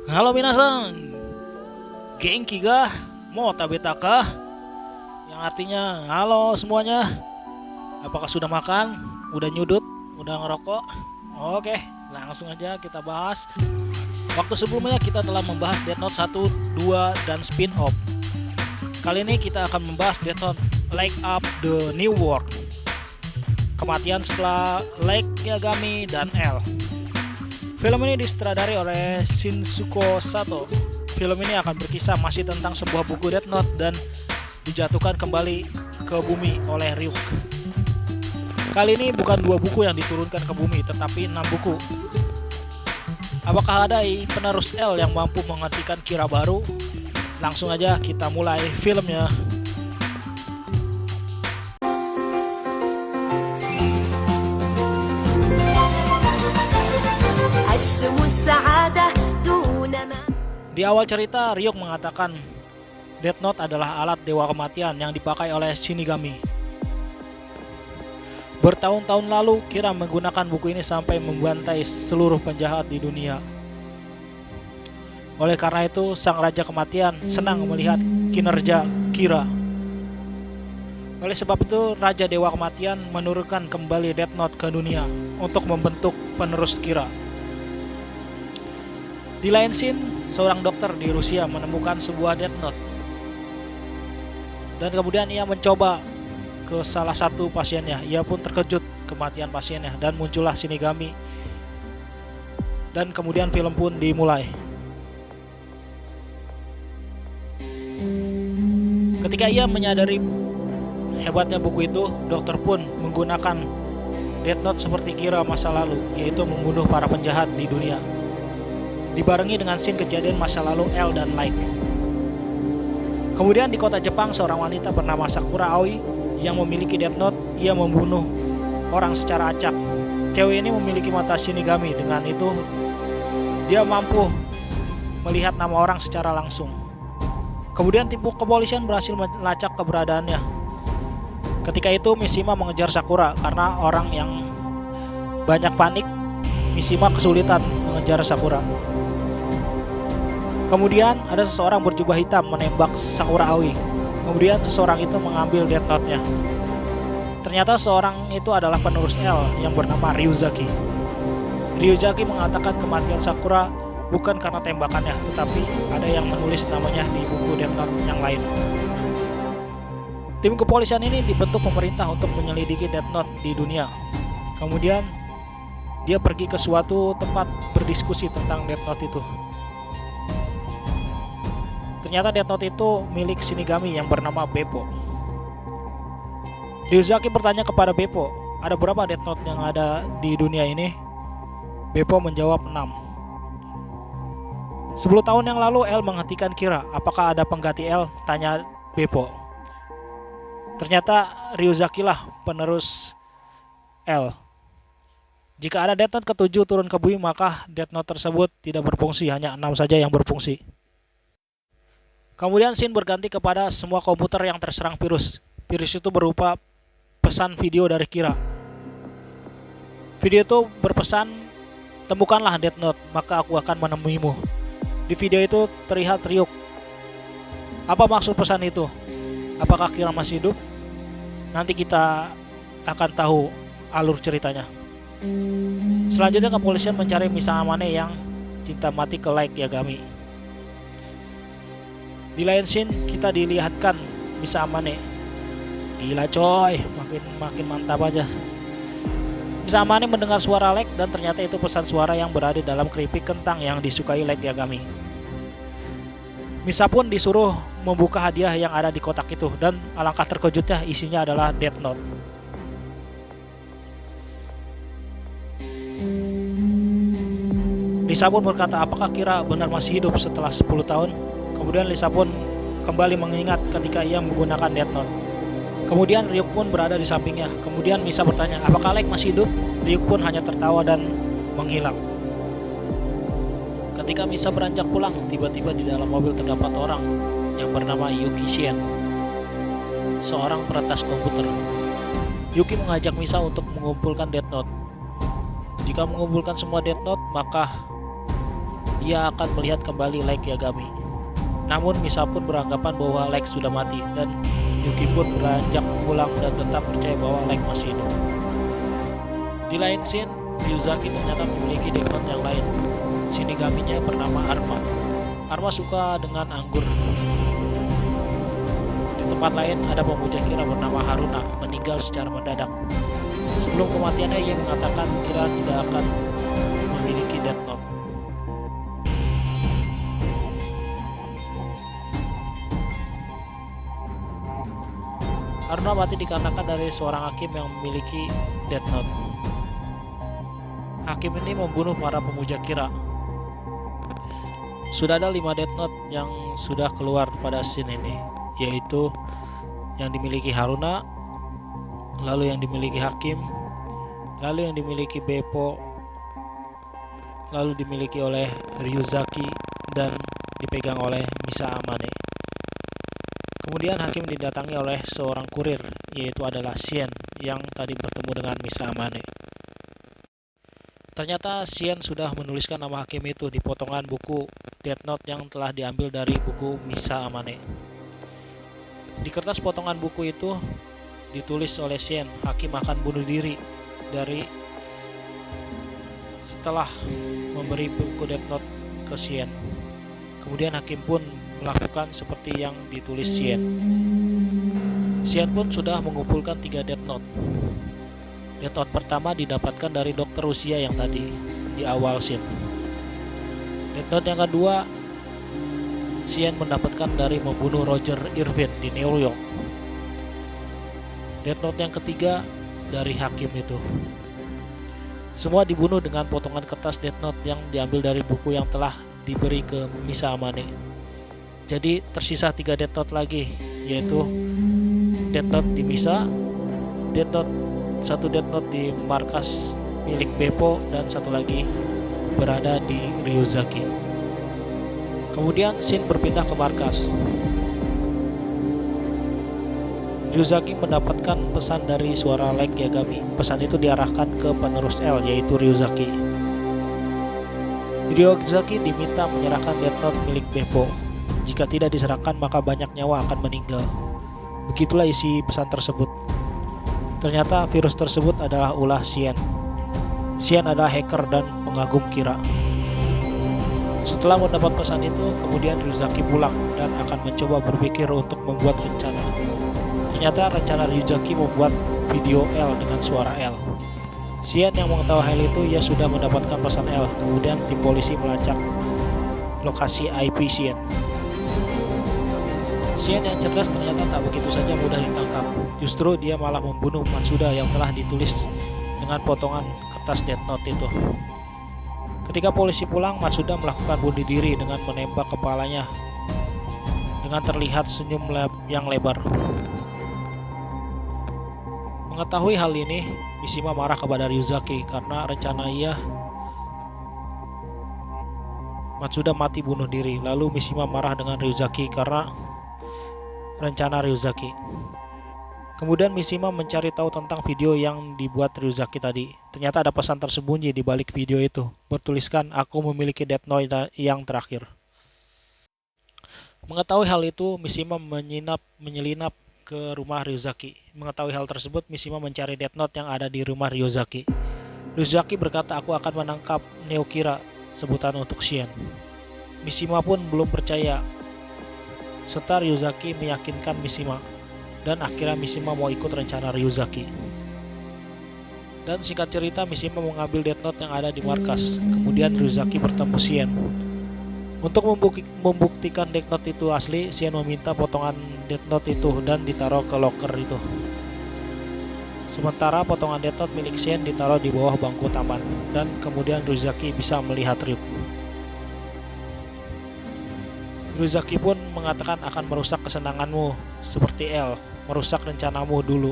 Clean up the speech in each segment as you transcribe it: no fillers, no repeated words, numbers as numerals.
Halo minasan, genki ga? Mau tabeta kah? Yang artinya halo semuanya. Apakah sudah makan? Udah nyudut? Udah ngerokok? Oke, langsung aja kita bahas. Waktu sebelumnya kita telah membahas Death Note 1, 2, dan spin-off. Kali ini kita akan membahas Death Note Light Up the New World. Kematian setelah Light Yagami dan L. Film ini disutradari oleh Shinsuko Sato. Film ini akan berkisah masih tentang sebuah buku Death Note dan dijatuhkan kembali ke bumi oleh Ryuk. Kali ini bukan 2 buku yang diturunkan ke bumi, tetapi 6 buku. Apakah ada penerus L yang mampu menghentikan Kira baru? Langsung aja kita mulai filmnya. Di awal cerita, Ryuk mengatakan Death Note adalah alat dewa kematian yang dipakai oleh Shinigami. Bertahun-tahun lalu, Kira menggunakan buku ini sampai membantai seluruh penjahat di dunia. Oleh karena itu, Sang Raja Kematian senang melihat kinerja Kira. Oleh sebab itu, Raja Dewa Kematian menurunkan kembali Death Note ke dunia untuk membentuk penerus Kira. Di lain scene, seorang dokter di Rusia menemukan sebuah Death Note. Dan kemudian ia mencoba ke salah satu pasiennya. Ia pun terkejut kematian pasiennya dan muncullah Shinigami. Dan kemudian film pun dimulai. Ketika ia menyadari hebatnya buku itu, dokter pun menggunakan Death Note seperti Kira masa lalu, yaitu membunuh para penjahat di dunia. Dibarengi dengan scene kejadian masa lalu L dan Light. Kemudian di kota Jepang, seorang wanita bernama Sakura Aoi yang memiliki Death Note, ia membunuh orang secara acak. Cewek ini memiliki mata Shinigami, dengan itu dia mampu melihat nama orang secara langsung. Kemudian tim kepolisian berhasil melacak keberadaannya. Ketika itu Mishima mengejar Sakura karena orang yang banyak panik. Mishima kesulitan mengejar Sakura. Kemudian ada seseorang berjubah hitam menembak Sakura Aoi. Kemudian seseorang itu mengambil Death Note-nya. Ternyata seorang itu adalah penerus L yang bernama Ryuzaki. Ryuzaki mengatakan kematian Sakura bukan karena tembakannya, tetapi ada yang menulis namanya di buku Death Note yang lain. Tim kepolisian ini dibentuk pemerintah untuk menyelidiki Death Note di dunia. Kemudian dia pergi ke suatu tempat berdiskusi tentang Death Note itu. Ternyata Death Note itu milik Shinigami yang bernama Beppo. Ryuzaki bertanya kepada Beppo, ada berapa Death Note yang ada di dunia ini? Beppo menjawab 6. 10 tahun yang lalu L menghentikan Kira. Apakah ada pengganti L? Tanya Beppo. Ternyata Ryuzaki lah penerus L. Jika ada Death Note ke-7 turun ke bumi, maka Death Note tersebut tidak berfungsi, hanya 6 saja yang berfungsi. Kemudian scene berganti kepada semua komputer yang terserang virus. Virus itu berupa pesan video dari Kira. Video itu berpesan, temukanlah Death Note, maka aku akan menemuimu. Di video itu terlihat Ryuk. Apa maksud pesan itu? Apakah Kira masih hidup? Nanti kita akan tahu alur ceritanya. Selanjutnya kepolisian mencari Misamane yang cinta mati ke Light Yagami. Di lain scene kita dilihatkan Misamane. Gila coy, makin mantap aja. Misamane mendengar suara Light dan ternyata itu pesan suara yang berada dalam keripik kentang yang disukai Light Yagami. Misa pun disuruh membuka hadiah yang ada di kotak itu dan alangkah terkejutnya isinya adalah Death Note. Lisa pun berkata, apakah Kira benar masih hidup setelah 10 tahun? Kemudian Lisa pun kembali mengingat ketika ia menggunakan Death Note. Kemudian Ryuk pun berada di sampingnya. Kemudian Misa bertanya, apakah Light masih hidup? Ryuk pun hanya tertawa dan menghilang. Ketika Misa beranjak pulang, tiba-tiba di dalam mobil terdapat orang yang bernama Yuki Shien, seorang peretas komputer. Yuki mengajak Misa untuk mengumpulkan Death Note. Jika mengumpulkan semua Death Note, maka ia akan melihat kembali Light Yagami. Namun Misa pun beranggapan bahwa Light sudah mati dan Yuki pun beranjak pulang dan tetap percaya bahwa Light masih hidup. Di lain scene, Ryuzaki ternyata memiliki Death Note yang lain. Shinigaminya bernama Arma. Arma suka dengan anggur. Di tempat lain ada pemuja Kira bernama Haruna meninggal secara mendadak. Sebelum kematiannya ia mengatakan Kira tidak akan memiliki Death Note. Haruna mati dikarenakan dari seorang hakim yang memiliki Death Note. Hakim ini membunuh para pemuja Kira. Sudah ada 5 Death Note yang sudah keluar pada scene ini, yaitu yang dimiliki Haruna, lalu yang dimiliki Hakim, lalu yang dimiliki Beppo, lalu dimiliki oleh Ryuzaki, dan dipegang oleh Misa Amane. Kemudian Hakim didatangi oleh seorang kurir, yaitu adalah Shien yang tadi bertemu dengan Misa Amane. Ternyata Shien sudah menuliskan nama Hakim itu di potongan buku Death Note yang telah diambil dari buku Misa Amane. Di kertas potongan buku itu ditulis oleh Shien, Hakim akan bunuh diri setelah memberi buku Death Note ke Shien. Kemudian Hakim pun melakukan seperti yang ditulis Shien. Shien pun sudah mengumpulkan 3 Death Note. Death Note pertama didapatkan dari dokter Rusia yang tadi di awal scene. Death Note yang kedua Shien mendapatkan dari membunuh Roger Irvin di New York. Death Note yang ketiga dari Hakim itu. Semua dibunuh dengan potongan kertas Death Note yang diambil dari buku yang telah diberi ke Misa Amane. Jadi tersisa 3 Death Note lagi, yaitu Death Note di Misa, satu Death Note di markas milik Beppo, dan satu lagi berada di Ryuzaki. Kemudian scene berpindah ke markas. Ryuzaki mendapatkan pesan dari suara Light Yagami. Pesan itu diarahkan ke penerus L, yaitu Ryuzaki. Ryuzaki diminta menyerahkan Death Note milik Beppo. Jika tidak diserahkan maka banyak nyawa akan meninggal. Begitulah isi pesan tersebut. Ternyata virus tersebut adalah ulah Shien. Shien adalah hacker dan pengagum Kira. Setelah mendapat pesan itu, kemudian Ryuzaki pulang dan akan mencoba berpikir untuk membuat rencana. Ternyata rencana Ryuzaki membuat video L dengan suara L. Shien yang mengetahui hal itu, ia sudah mendapatkan pesan L. Kemudian tim polisi melacak lokasi IP Shien. Shien yang cerdas ternyata tak begitu saja mudah ditangkap. Justru dia malah membunuh Matsuda yang telah ditulis dengan potongan kertas Death Note itu. Ketika polisi pulang, Matsuda melakukan bunuh diri dengan menembak kepalanya dengan terlihat senyum yang lebar. Mengetahui hal ini, Mishima marah kepada Ryuzaki karena rencana Matsuda mati bunuh diri. Lalu Mishima marah dengan Ryuzaki karena rencana Ryuzaki. Kemudian Mishima mencari tahu tentang video yang dibuat Ryuzaki tadi. Ternyata ada pesan tersembunyi di balik video itu, bertuliskan "Aku memiliki Death Note yang terakhir". Mengetahui hal itu, Mishima menyelinap ke rumah Ryuzaki. Mengetahui hal tersebut, Mishima mencari Death Note yang ada di rumah Ryuzaki. Ryuzaki berkata, "Aku akan menangkap Neo Kira", sebutan untuk Shien. Mishima pun belum percaya. Serta Ryuzaki meyakinkan Mishima, dan akhirnya Mishima mau ikut rencana Ryuzaki. Dan singkat cerita, Mishima mengambil Death Note yang ada di markas. Kemudian Ryuzaki bertemu Shien. Untuk membuktikan Death Note itu asli, Shien meminta potongan Death Note itu dan ditaruh ke locker itu. Sementara potongan Death Note milik Shien ditaruh di bawah bangku taman, dan kemudian Ryuzaki bisa melihat Ryuk. Ryuzaki pun mengatakan akan merusak kesenanganmu seperti L, merusak rencanamu dulu.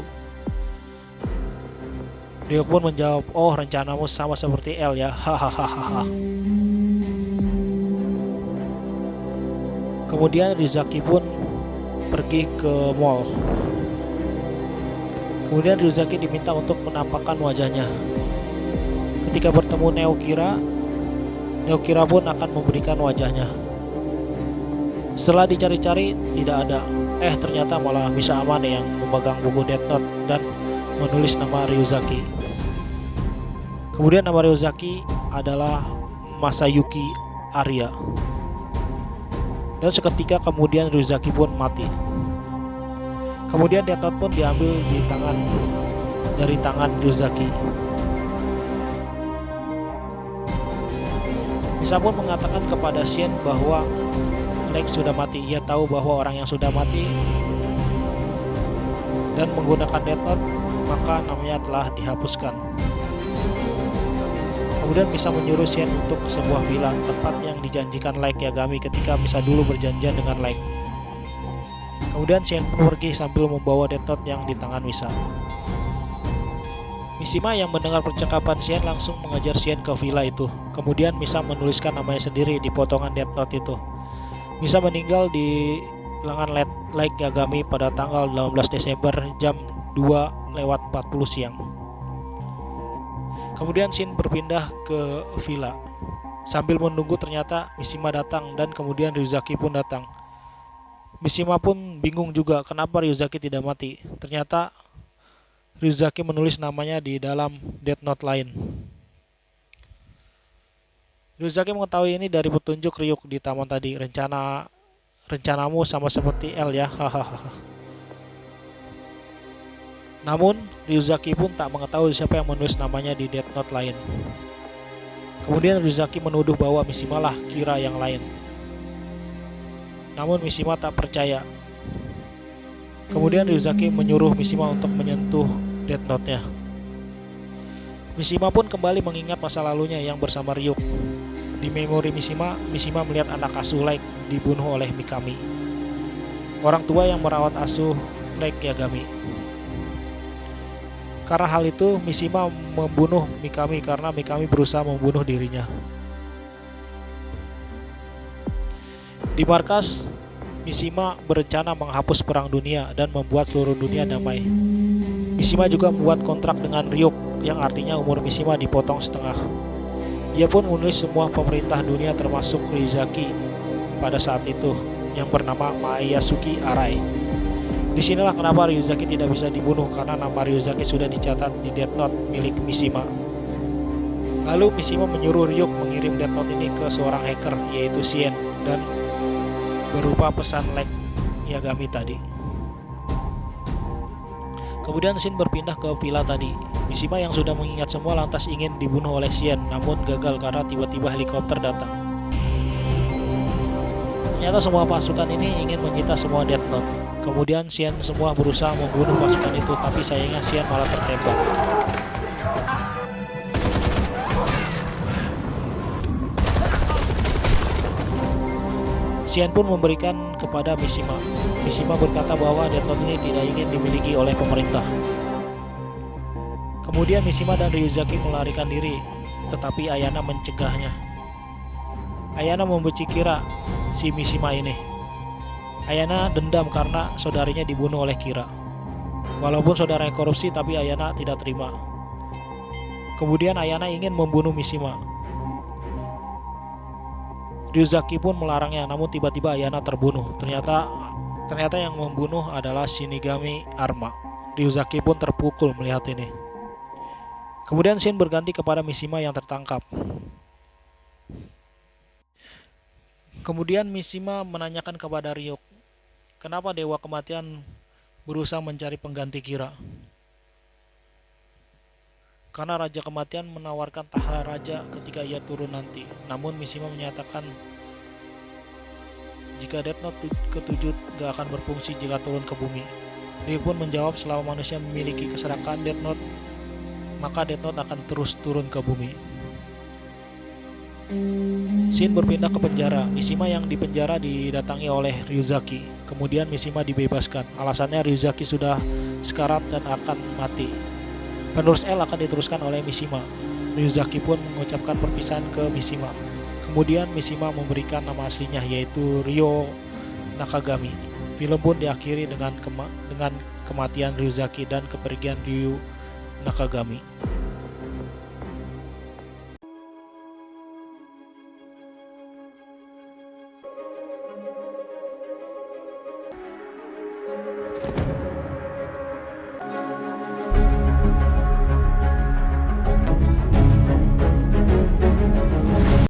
Ryuk pun menjawab, "Oh, rencanamu sama seperti L ya, hahaha." Kemudian Ryuzaki pun pergi ke mall. Kemudian Ryuzaki diminta untuk menampakkan wajahnya. Ketika bertemu Neo Kira, Neokira pun akan memberikan wajahnya. Setelah dicari-cari tidak ada. Ternyata malah Misa Amane yang memegang buku Death Note dan menulis nama Ryuzaki. Kemudian nama Ryuzaki adalah Masayuki Arya. Dan seketika kemudian Ryuzaki pun mati. Kemudian Death Note pun diambil dari tangan Ryuzaki. Misa pun mengatakan kepada Shen bahwa Light sudah mati. Ia tahu bahwa orang yang sudah mati dan menggunakan Death Note, maka namanya telah dihapuskan. Kemudian Misa menyuruh Shen untuk ke sebuah villa, tempat yang dijanjikan Light Yagami ketika Misa dulu berjanjian dengan Light. Kemudian Shen pun pergi sambil membawa Death Note yang di tangan Misa. Mishima yang mendengar percakapan Shen langsung mengejar Shen ke villa itu. Kemudian Misa menuliskan namanya sendiri di potongan Death Note itu. Misa meninggal di lengan Light Yagami pada tanggal 18 Desember jam 2:40 siang. Kemudian Shin berpindah ke villa. Sambil menunggu ternyata Mishima datang dan kemudian Ryuzaki pun datang. Mishima pun bingung juga kenapa Ryuzaki tidak mati. Ternyata Ryuzaki menulis namanya di dalam Death Note lain. Ryuzaki mengetahui ini dari petunjuk Ryuk di taman tadi. Rencanamu sama seperti L ya, hahaha. Namun Ryuzaki pun tak mengetahui siapa yang menulis namanya di Death Note lain. Kemudian Ryuzaki menuduh bahwa Mishima lah Kira yang lain. Namun Mishima tak percaya. Kemudian Ryuzaki menyuruh Mishima untuk menyentuh Death Note-nya. Mishima pun kembali mengingat masa lalunya yang bersama Ryuk. Di memori Mishima melihat anak asuh Light dibunuh oleh Mikami, orang tua yang merawat asuh Light Yagami. Karena hal itu, Mishima membunuh Mikami karena Mikami berusaha membunuh dirinya. Di markas, Mishima berencana menghapus perang dunia dan membuat seluruh dunia damai. Mishima juga membuat kontrak dengan Ryuk, yang artinya umur Mishima dipotong setengah. Ia pun menulis semua pemerintah dunia termasuk Ryuzaki pada saat itu yang bernama Mayasuki Arai. Disinilah kenapa Ryuzaki tidak bisa dibunuh, karena nama Ryuzaki sudah dicatat di Death Note milik Mishima. Lalu Mishima menyuruh Ryuk mengirim Death Note ini ke seorang hacker yaitu Shen dan berupa pesan Light Yagami tadi. Kemudian Shin berpindah ke villa tadi. Mishima yang sudah mengingat semua lantas ingin dibunuh oleh Shen, namun gagal karena tiba-tiba helikopter datang. Ternyata semua pasukan ini ingin menyita semua Death Note. Kemudian Shen semua berusaha membunuh pasukan itu, tapi sayangnya Shen malah tertembak. Shen pun memberikan kepada Mishima. Mishima berkata bahwa Death Note ini tidak ingin dimiliki oleh pemerintah. Kemudian Mishima dan Ryuzaki melarikan diri, tetapi Ayana mencegahnya. Ayana membenci Kira, si Mishima ini. Ayana dendam karena saudarinya dibunuh oleh Kira. Walaupun saudaranya korupsi, tapi Ayana tidak terima. Kemudian Ayana ingin membunuh Mishima. Ryuzaki pun melarangnya, namun tiba-tiba Ayana terbunuh. Ternyata yang membunuh adalah Shinigami Arma. Ryuzaki pun terpukul melihat ini. Kemudian Shin berganti kepada Mishima yang tertangkap. Kemudian Mishima menanyakan kepada Ryuk, kenapa Dewa Kematian berusaha mencari pengganti Kira? Karena Raja Kematian menawarkan tahta raja ketika ia turun nanti. Namun Mishima menyatakan jika Death Note ke-7 gak akan berfungsi jika turun ke bumi. Ryuk pun menjawab selama manusia memiliki keserakan Death Note, maka Death Note akan terus turun ke bumi. Shin berpindah ke penjara. Mishima yang dipenjara didatangi oleh Ryuzaki. Kemudian Mishima dibebaskan. Alasannya Ryuzaki sudah sekarat dan akan mati. Penerus L akan diteruskan oleh Mishima. Ryuzaki pun mengucapkan perpisahan ke Mishima. Kemudian Mishima memberikan nama aslinya yaitu Ryo Nakagami. Film pun diakhiri dengan kematian Ryuzaki dan kepergian Ryo Nakagami.